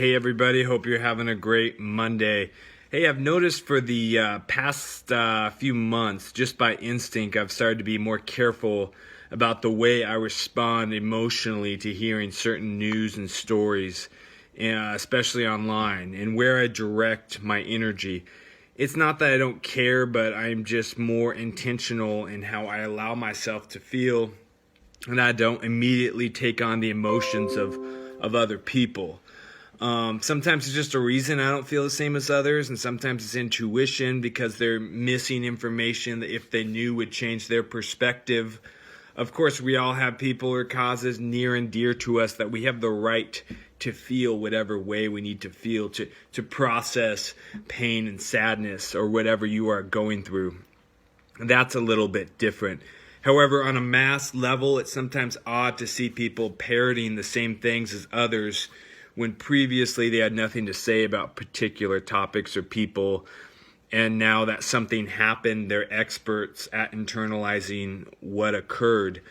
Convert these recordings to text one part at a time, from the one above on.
Hey everybody, hope you're having a great Monday. Hey, I've noticed for the past few months, just by instinct, I've started to be more careful about the way I respond emotionally to hearing certain news and stories, especially online, and where I direct my energy. It's not that I don't care, but I'm just more intentional in how I allow myself to feel, and I don't immediately take on the emotions of other people. Sometimes it's just a reason I don't feel the same as others, and sometimes it's intuition because they're missing information that if they knew would change their perspective. Of course, we all have people or causes near and dear to us that we have the right to feel whatever way we need to feel to process pain and sadness or whatever you are going through. That's a little bit different. However, on a mass level, it's sometimes odd to see people parroting the same things as others when previously they had nothing to say about particular topics or people, and now that something happened, they're experts at internalizing what occurred.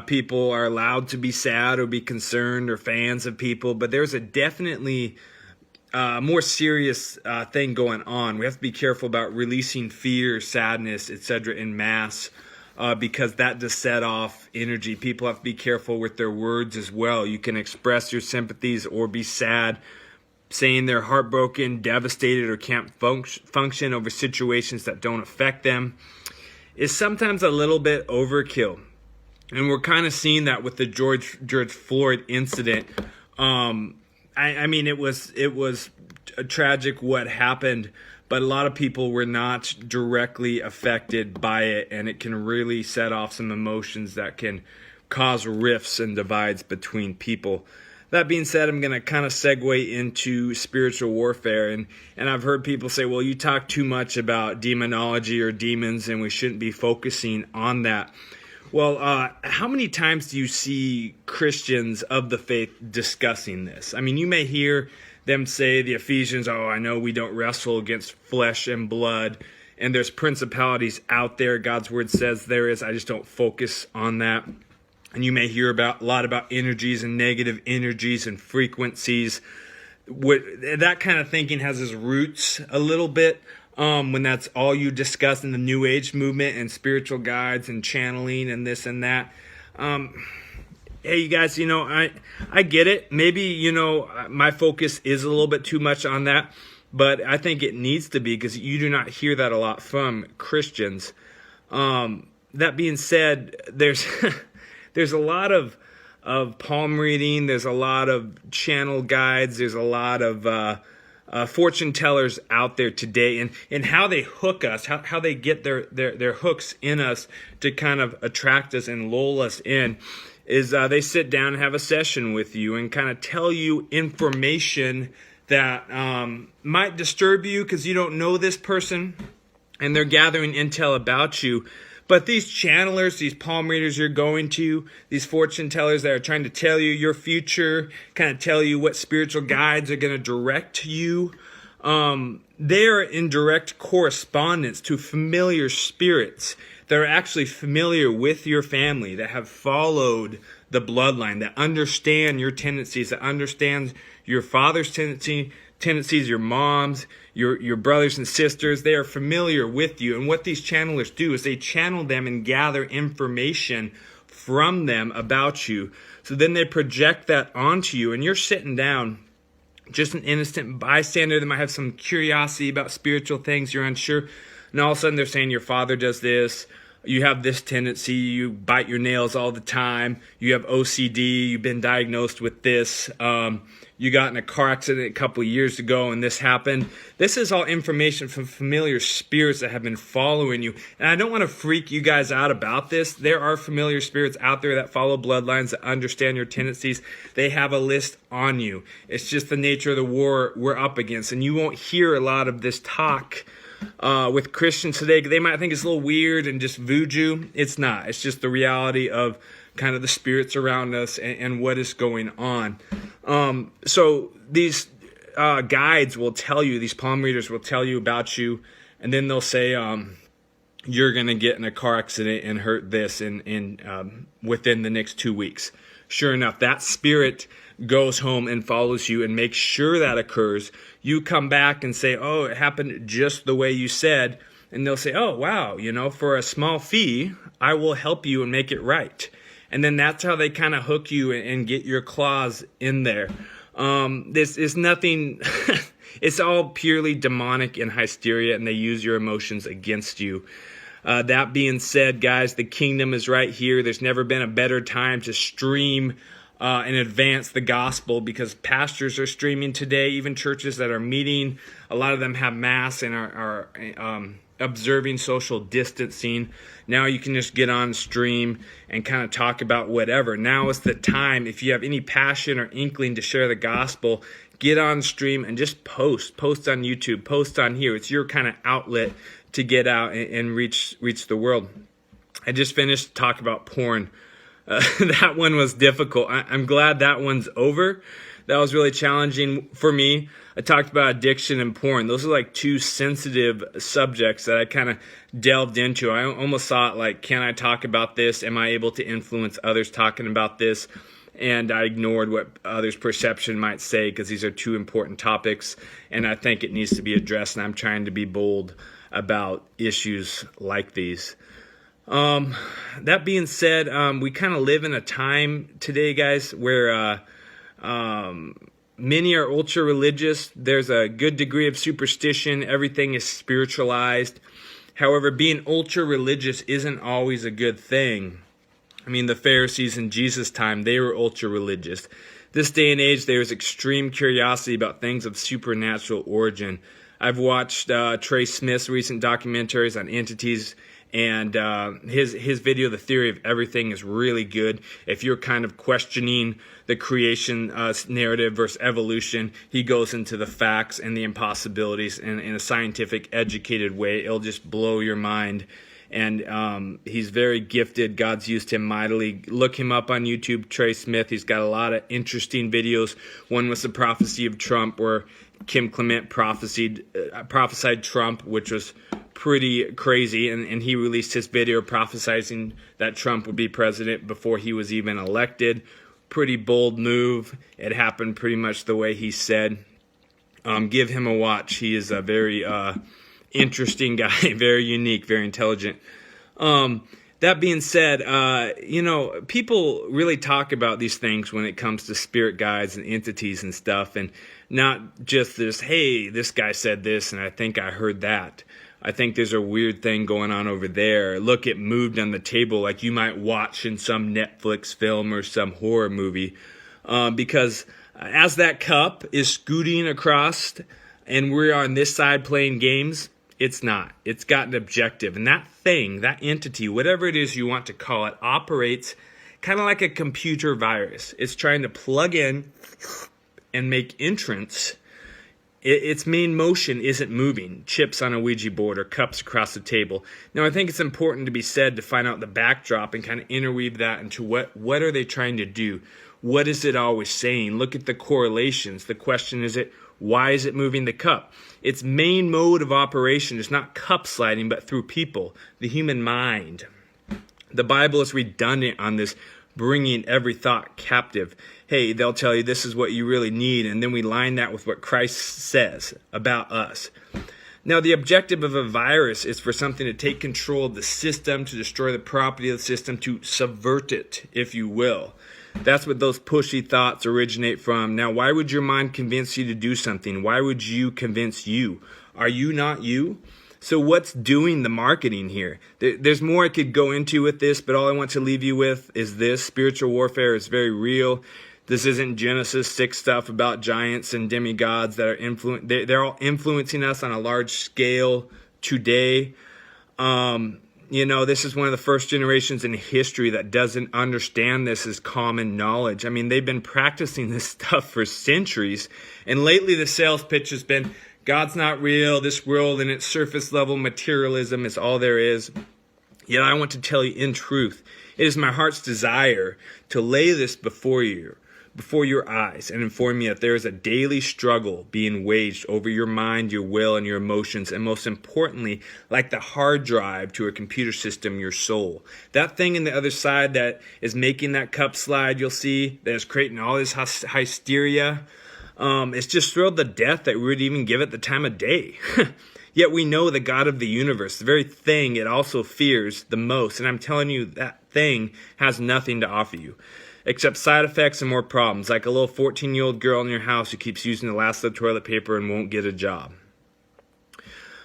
People are allowed to be sad or be concerned or fans of people, but there's a definitely more serious thing going on. We have to be careful about releasing fear, sadness, etc. in mass. Because that does set off energy. People have to be careful with their words as well. You can express your sympathies or be sad, saying they're heartbroken, devastated, or can't function over situations that don't affect them is sometimes a little bit overkill. And we're kind of seeing that with the George Floyd incident. I mean, it was tragic what happened, but a lot of people were not directly affected by it, and it can really set off some emotions that can cause rifts and divides between people. That being said, I'm going to kind of segue into spiritual warfare, and I've heard people say, well, you talk too much about demonology or demons, and we shouldn't be focusing on that. Well, how many times do you see Christians of the faith discussing this? I mean, you may hear them say, the Ephesians, I know we don't wrestle against flesh and blood, and there's principalities out there. God's word says there is. I just don't focus on that. And you may hear a lot about energies and negative energies and frequencies. That kind of thinking has its roots a little bit when that's all you discuss in the New Age movement and spiritual guides and channeling and this and that. Hey, you guys, I get it. Maybe, my focus is a little bit too much on that, but I think it needs to be because you do not hear that a lot from Christians. That being said, there's there's a lot of palm reading. There's a lot of channel guides. There's a lot of fortune tellers out there today, and how they hook us, how they get their hooks in us to kind of attract us and lull us in. Is they sit down and have a session with you and kind of tell you information that might disturb you because you don't know this person, and they're gathering intel about you. But these channelers, these palm readers you're going to, these fortune tellers that are trying to tell you your future, kind of tell you what spiritual guides are going to direct you, they are in direct correspondence to familiar spirits that are actually familiar with your family, that have followed the bloodline, that understand your tendencies, that understand your father's tendencies, your mom's, your brothers and sisters. They are familiar with you. And what these channelers do is they channel them and gather information from them about you. So then they project that onto you, and you're sitting down, just an innocent bystander that might have some curiosity about spiritual things, you're unsure, and all of a sudden they're saying your father does this, you have this tendency, you bite your nails all the time, you have OCD, you've been diagnosed with this, you got in a car accident a couple of years ago and this happened. This is all information from familiar spirits that have been following you. And I don't want to freak you guys out about this. There are familiar spirits out there that follow bloodlines, that understand your tendencies. They have a list on you. It's just the nature of the war we're up against. And you won't hear a lot of this talk with Christians today. They might think it's a little weird and just voodoo. It's not. It's just the reality of kind of the spirits around us and what is going on. So these guides will tell you, these palm readers will tell you about you, and then they'll say you're going to get in a car accident and hurt this in within the next 2 weeks. Sure enough, that spirit goes home and follows you and makes sure that occurs. You come back and say, oh, it happened just the way you said. And they'll say, oh, wow, for a small fee, I will help you and make it right. And then that's how they kind of hook you and get your claws in there. This is nothing, it's all purely demonic and hysteria, and they use your emotions against you. That being said, guys, the kingdom is right here. There's never been a better time to stream and advance the gospel, because pastors are streaming today, even churches that are meeting. A lot of them have mass and are observing social distancing. Now you can just get on stream and kind of talk about whatever. Now is the time. If you have any passion or inkling to share the gospel, get on stream and just post on YouTube, post on here. It's your kind of outlet to get out and reach the world. I just finished talking about porn. That one was difficult. I'm glad that one's over. That was really challenging for me. I talked about addiction and porn. Those are like two sensitive subjects that I kind of delved into. I almost thought, like, can I talk about this? Am I able to influence others talking about this? And I ignored what others' perception might say, because these are two important topics, and I think it needs to be addressed, and I'm trying to be bold about issues like these. That being said, we kind of live in a time today, guys, where many are ultra religious. There's a good degree of superstition. Everything is spiritualized. However, being ultra religious isn't always a good thing. I mean, the Pharisees in Jesus' time, they were ultra religious. This day and age, there is extreme curiosity about things of supernatural origin. I've watched Trey Smith's recent documentaries on entities, and his video, The Theory of Everything, is really good. If you're kind of questioning the creation narrative versus evolution, he goes into the facts and the impossibilities in a scientific, educated way. It'll just blow your mind. And he's very gifted. God's used him mightily. Look him up on YouTube, Trey Smith. He's got a lot of interesting videos. One was the prophecy of Trump, where Kim Clement prophesied Trump, which was pretty crazy, and he released his video prophesizing that Trump would be president before he was even elected. Pretty bold move. It happened pretty much the way he said. Give him a watch. He is a very interesting guy, very unique, very intelligent. That being said, people really talk about these things when it comes to spirit guides and entities and stuff, and not just this, hey, this guy said this, and I think I heard that. I think there's a weird thing going on over there. Look, it moved on the table like you might watch in some Netflix film or some horror movie. Because as that cup is scooting across and we're on this side playing games, it's not. It's got an objective. And that thing, that entity, whatever it is you want to call it, operates kind of like a computer virus. It's trying to plug in and make entrance. Its main motion isn't moving, chips on a Ouija board or cups across the table. Now, I think it's important to be said to find out the backdrop and kind of interweave that into what are they trying to do? What is it always saying? Look at the correlations. The question is, why is it moving the cup? Its main mode of operation is not cup sliding, but through people, the human mind. The Bible is redundant on this, bringing every thought captive. Hey, they'll tell you this is what you really need, and then we line that with what Christ says about us. Now, the objective of a virus is for something to take control of the system, to destroy the property of the system, to subvert it, if you will. That's what those pushy thoughts originate from. Now, why would your mind convince you to do something? Why would you convince you? Are you not you? So what's doing the marketing here? There's more I could go into with this, but all I want to leave you with is this. Spiritual warfare is very real. This isn't Genesis 6 stuff about giants and demigods that are they're all influencing us on a large scale today. This is one of the first generations in history that doesn't understand this as common knowledge. I mean, they've been practicing this stuff for centuries. And lately the sales pitch has been, God's not real. This world and its surface level materialism is all there is. Yet I want to tell you in truth, it is my heart's desire to lay this before you. before your eyes and inform you that there is a daily struggle being waged over your mind, your will, and your emotions, and most importantly, like the hard drive to a computer system, your soul. That thing in the other side that is making that cup slide, you'll see, that is creating all this hysteria. It's just thrilled to death that we would even give it the time of day. Yet we know the God of the universe, the very thing it also fears the most. And I'm telling you, that thing has nothing to offer you except side effects and more problems, like a little 14-year-old girl in your house who keeps using the last of the toilet paper and won't get a job.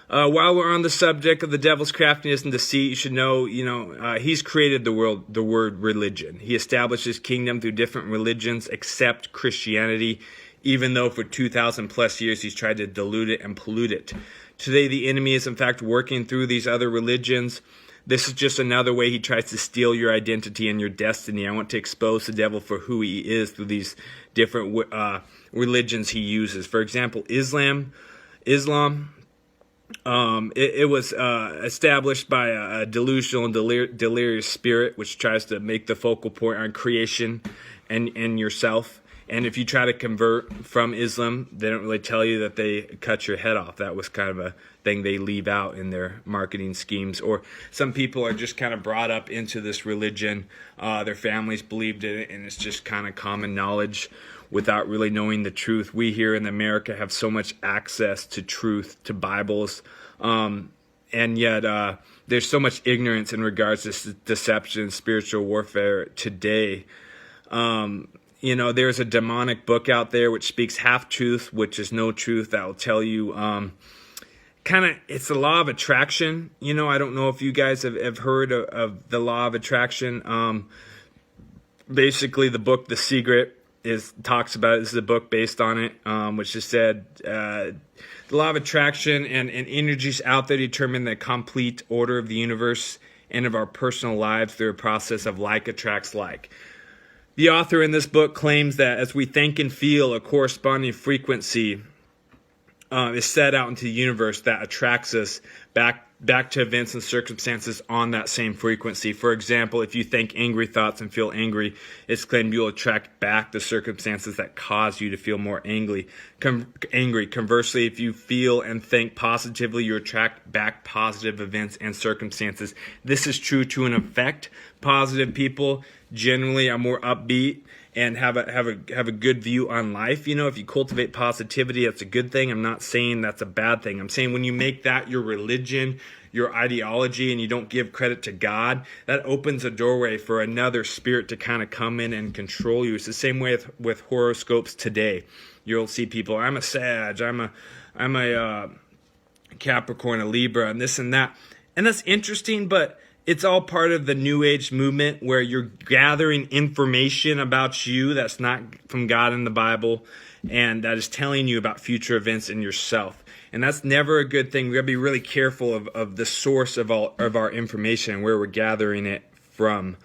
While we're on the subject of the devil's craftiness and deceit, you should know, he's created the word religion. He established his kingdom through different religions except Christianity, even though for 2,000 plus years he's tried to dilute it and pollute it. Today, the enemy is in fact working through these other religions. This is just another way he tries to steal your identity and your destiny. I want to expose the devil for who he is through these different religions he uses. For example, Islam. It was established by a delusional and delirious spirit, which tries to make the focal point on creation and yourself. And if you try to convert from Islam, they don't really tell you that they cut your head off. That was kind of a thing they leave out in their marketing schemes. Or some people are just kind of brought up into this religion. Their families believed in it, and it's just kind of common knowledge without really knowing the truth. We here in America have so much access to truth, to Bibles, and yet there's so much ignorance in regards to deception and spiritual warfare today. There's a demonic book out there which speaks half-truth, which is no truth, that will tell you it's the law of attraction. I don't know if you guys have heard of the law of attraction. Basically, the book The Secret talks about it. This is a book based on it, which just said the law of attraction and energies out there determine the complete order of the universe and of our personal lives through a process of like attracts like. The author in this book claims that as we think and feel, a corresponding frequency is set out into the universe that attracts us back to events and circumstances on that same frequency. For example, if you think angry thoughts and feel angry, it's claimed you'll attract back the circumstances that cause you to feel more angry. Conversely, if you feel and think positively, you attract back positive events and circumstances. This is true to an effect. Positive people generally are more upbeat and have a good view on life. If you cultivate positivity, that's a good thing. I'm not saying that's a bad thing. I'm saying when you make that your religion, your ideology, and you don't give credit to God, that opens a doorway for another spirit to kind of come in and control you. It's the same way with horoscopes today. You'll see people, I'm a Sag, I'm a Capricorn, a Libra, and this and that. And that's interesting, but it's all part of the New Age movement where you're gathering information about you that's not from God in the Bible, and that is telling you about future events in yourself. And that's never a good thing. We got to be really careful of the source of our information and where we're gathering it from.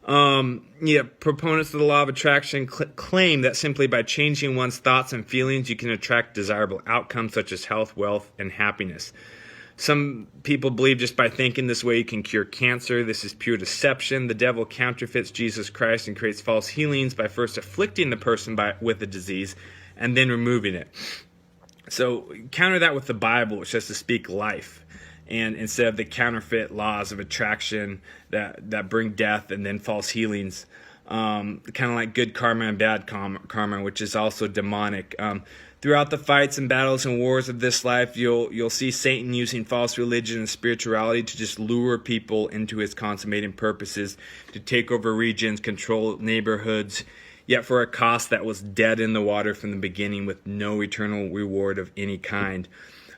Proponents of the law of attraction claim that simply by changing one's thoughts and feelings, you can attract desirable outcomes such as health, wealth, and happiness. Some people believe just by thinking this way you can cure cancer. This is pure deception. The devil counterfeits Jesus Christ and creates false healings by first afflicting the person with the disease and then removing it. So counter that with the Bible, which says to speak life, and instead of the counterfeit laws of attraction that bring death and then false healings, kind of like good karma and bad karma, which is also demonic. Throughout the fights and battles and wars of this life, you'll see Satan using false religion and spirituality to just lure people into his consummating purposes, to take over regions, control neighborhoods, yet for a cost that was dead in the water from the beginning with no eternal reward of any kind.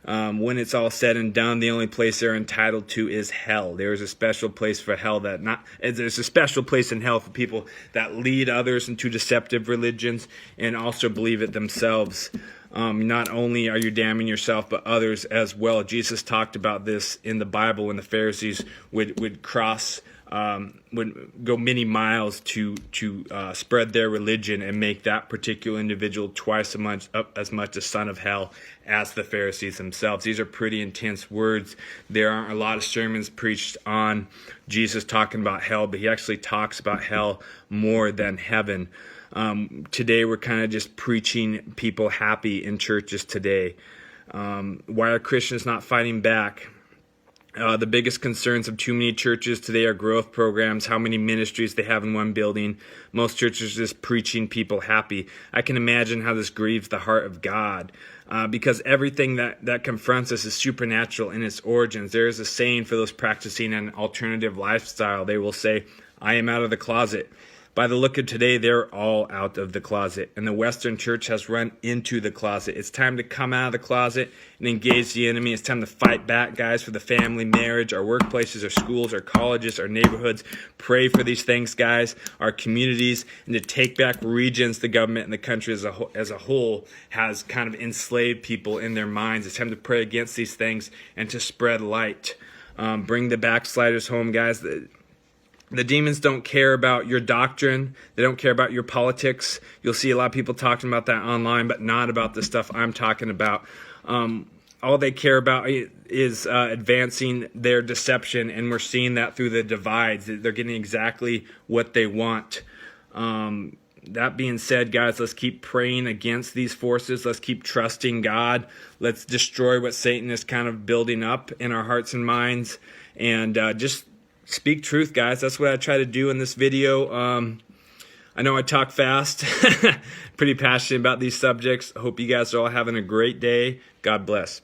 When it's all said and done, the only place they're entitled to is hell. There is a special place for hell there's a special place in hell for people that lead others into deceptive religions and also believe it themselves. Not only are you damning yourself, but others as well. Jesus talked about this in the Bible when the Pharisees would go many miles to spread their religion and make that particular individual twice as much a son of hell as the Pharisees themselves. These are pretty intense words. There aren't a lot of sermons preached on Jesus talking about hell, but he actually talks about hell more than heaven. Today we're kind of just preaching people happy in churches today. Why are Christians not fighting back? The biggest concerns of too many churches today are growth programs, how many ministries they have in one building. Most churches are just preaching people happy. I can imagine how this grieves the heart of God, because everything that confronts us is supernatural in its origins. There is a saying for those practicing an alternative lifestyle. They will say, I am out of the closet. By the look of today, they're all out of the closet, and the Western church has run into the closet. It's time to come out of the closet and engage the enemy. It's time to fight back, guys, for the family, marriage, our workplaces, our schools, our colleges, our neighborhoods. Pray for these things, guys, our communities, and to take back regions the government and the country as a whole has kind of enslaved people in their minds. It's time to pray against these things and to spread light. Bring the backsliders home, guys. The demons don't care about your doctrine. They don't care about your politics. You'll see a lot of people talking about that online, but not about the stuff I'm talking about. All they care about is advancing their deception, and we're seeing that through the divides. They're getting exactly what they want. That being said, guys, let's keep praying against these forces. Let's keep trusting God. Let's destroy what Satan is kind of building up in our hearts and minds, and just speak truth, guys. That's what I try to do in this video. I know I talk fast. Pretty passionate about these subjects. I hope you guys are all having a great day. God bless.